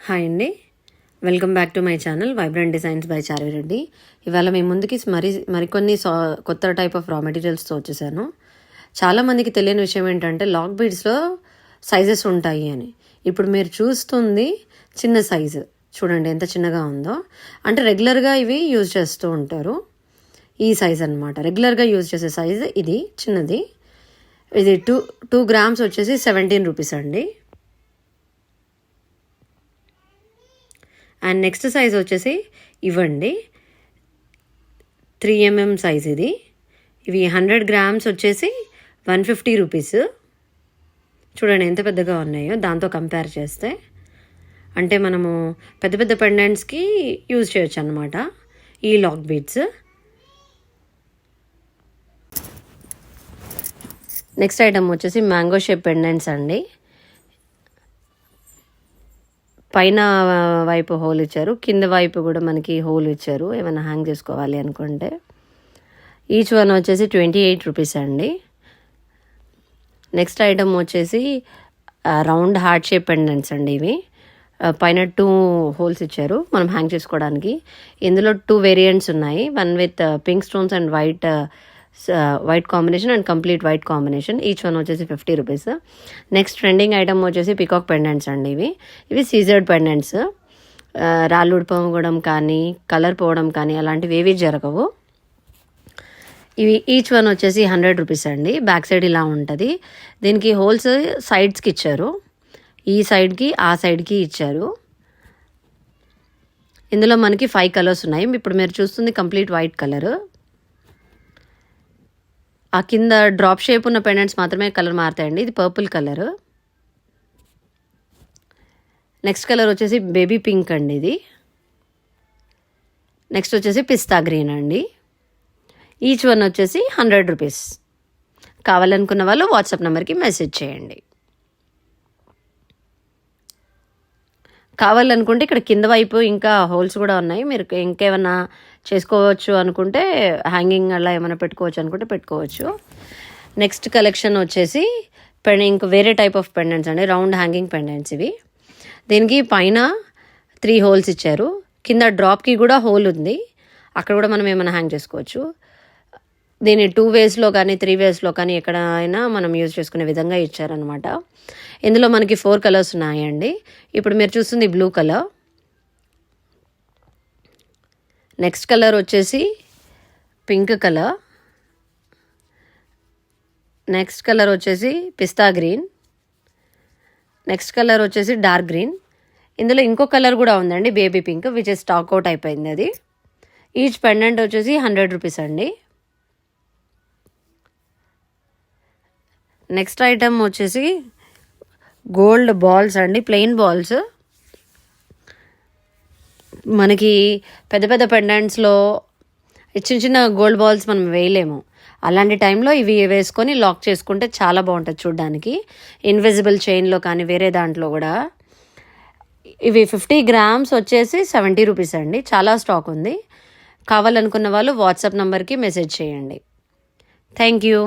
Hi అండి, welcome back to my channel vibrant designs by Charvi Reddy. ఇవాళ మీ ముందుకి మరికొన్ని కొత్త టైప్ ఆఫ్ రా మెటీరియల్స్తో వచ్చేసాను. చాలామందికి తెలియని విషయం ఏంటంటే లాక్ బీడ్స్లో సైజెస్ ఉంటాయి అని. ఇప్పుడు మీరు చూస్తుంది చిన్న సైజు, చూడండి ఎంత చిన్నగా ఉందో. అంటే రెగ్యులర్గా ఇవి యూజ్ చేస్తూ ఉంటారు. ఈ సైజ్ అనమాట రెగ్యులర్గా యూజ్ చేసే సైజు. ఇది చిన్నది, ఇది 2 grams వచ్చేసి 17 రూపీస్ అండి. అండ్ నెక్స్ట్ సైజ్ వచ్చేసి ఇవ్వండి, 3 mm సైజ్ ఇది. ఇవి 100 grams వచ్చేసి 150 రూపీస్. చూడండి ఎంత పెద్దగా ఉన్నాయో దాంతో కంపేర్ చేస్తే. అంటే మనము పెద్ద పెద్ద పెండెంట్స్కి యూజ్ చేయొచ్చు అన్నమాట ఈ లాక్ బీడ్స్. నెక్స్ట్ ఐటమ్ వచ్చేసి మ్యాంగో షేప్ పెండెంట్స్ అండి. పైన వైపు హోల్ ఇచ్చారు, కింద వైపు కూడా మనకి హోల్ ఇచ్చారు ఏమైనా హ్యాంగ్ చేసుకోవాలి అనుకుంటే. ఈచ్ వన్ వచ్చేసి 28 రూపీస్ అండి. నెక్స్ట్ ఐటమ్ వచ్చేసి రౌండ్ హార్ట్ షేప్ పెండెంట్స్ అండి. ఇవి పైన 2 హోల్స్ ఇచ్చారు మనం హ్యాంగ్ చేసుకోవడానికి. ఇందులో 2 వేరియంట్స్ ఉన్నాయి, one with pink stones and white combination and complete white combination. Each one వచ్చేసి 50 రూపీస్. నెక్స్ట్ ట్రెండింగ్ ఐటమ్ వచ్చేసి పికాక్ పెండెంట్స్ అండి. ఇవి సీజర్డ్ పెండెంట్స్. రాళ్ళు ఉడిపోవడం కానీ కలర్ పోవడం కానీ అలాంటివి ఏవి జరగవు. ఇవి ఈచ్ వన్ వచ్చేసి 100 రూపీస్ అండి. బ్యాక్ సైడ్ ఇలా ఉంటుంది. దీనికి హోల్స్ సైడ్స్కి ఇచ్చారు, ఈ సైడ్కి ఆ సైడ్కి ఇచ్చారు. ఇందులో మనకి 5 కలర్స్ ఉన్నాయి. ఇప్పుడు మీరు చూస్తుంది కంప్లీట్ వైట్ కలర్. ఆ కింద డ్రాప్ షేప్ ఉన్న పెండెంట్స్ మాత్రమే కలర్ మారుతాయండి. ఇది పర్పుల్ కలర్. నెక్స్ట్ కలర్ వచ్చేసి బేబీ పింక్ అండి. ఇది నెక్స్ట్ వచ్చేసి పిస్తా గ్రీన్ అండి. ఈచ్ వన్ వచ్చేసి 100 రూపీస్. కావాలనుకున్న వాళ్ళు వాట్సాప్ నెంబర్కి మెసేజ్ చేయండి. కావాలనుకుంటే ఇక్కడ కింద వైపు ఇంకా హోల్స్ కూడా ఉన్నాయి, మీరు ఇంకేమన్నా చేసుకోవచ్చు అనుకుంటే హ్యాంగింగ్ అలా ఏమైనా పెట్టుకోవచ్చు అనుకుంటే పెట్టుకోవచ్చు. నెక్స్ట్ కలెక్షన్ వచ్చేసి ఇంక వేరే టైప్ ఆఫ్ పెండెంట్స్ అండి, రౌండ్ హ్యాంగింగ్ పెండెంట్స్. ఇవి దీనికి పైన 3 హోల్స్ ఇచ్చారు, కింద డ్రాప్కి కూడా హోల్ ఉంది, అక్కడ కూడా మనం ఏమైనా హ్యాంగ్ చేసుకోవచ్చు. దీన్ని 2 waysలో కానీ 3 waysలో కానీ ఎక్కడైనా మనం యూజ్ చేసుకునే విధంగా ఇచ్చారనమాట. ఇందులో మనకి 4 కలర్స్ ఉన్నాయండి. ఇప్పుడు మీరు చూస్తుంది బ్లూ కలర్. నెక్స్ట్ కలర్ వచ్చేసి పింక్ కలర్. నెక్స్ట్ కలర్ వచ్చేసి పిస్తా గ్రీన్. నెక్స్ట్ కలర్ వచ్చేసి డార్క్ గ్రీన్. ఇందులో ఇంకో కలర్ కూడా ఉందండి, baby pink, which is stock out అయిపోయింది అది. ఈచ్ పెండెంట్ వచ్చేసి 100 రూపీస్ అండి. నెక్స్ట్ ఐటమ్ వచ్చేసి గోల్డ్ బాల్స్ అండి, ప్లెయిన్ బాల్స్. మనకి పెద్ద పెద్ద పెండెంట్స్లో చిన్న చిన్న గోల్డ్ బాల్స్ మనం వేయలేము. అలాంటి టైంలో ఇవి వేసుకొని లాక్ చేసుకుంటే చాలా బాగుంటుంది చూడడానికి. ఇన్విజిబుల్ చైన్లో కానీ వేరే దాంట్లో కూడా. ఇవి 50 grams వచ్చేసి 70 రూపీస్ అండి. చాలా స్టాక్ ఉంది. కావాలనుకున్న వాళ్ళు వాట్సాప్ నెంబర్కి మెసేజ్ చేయండి. Thank you.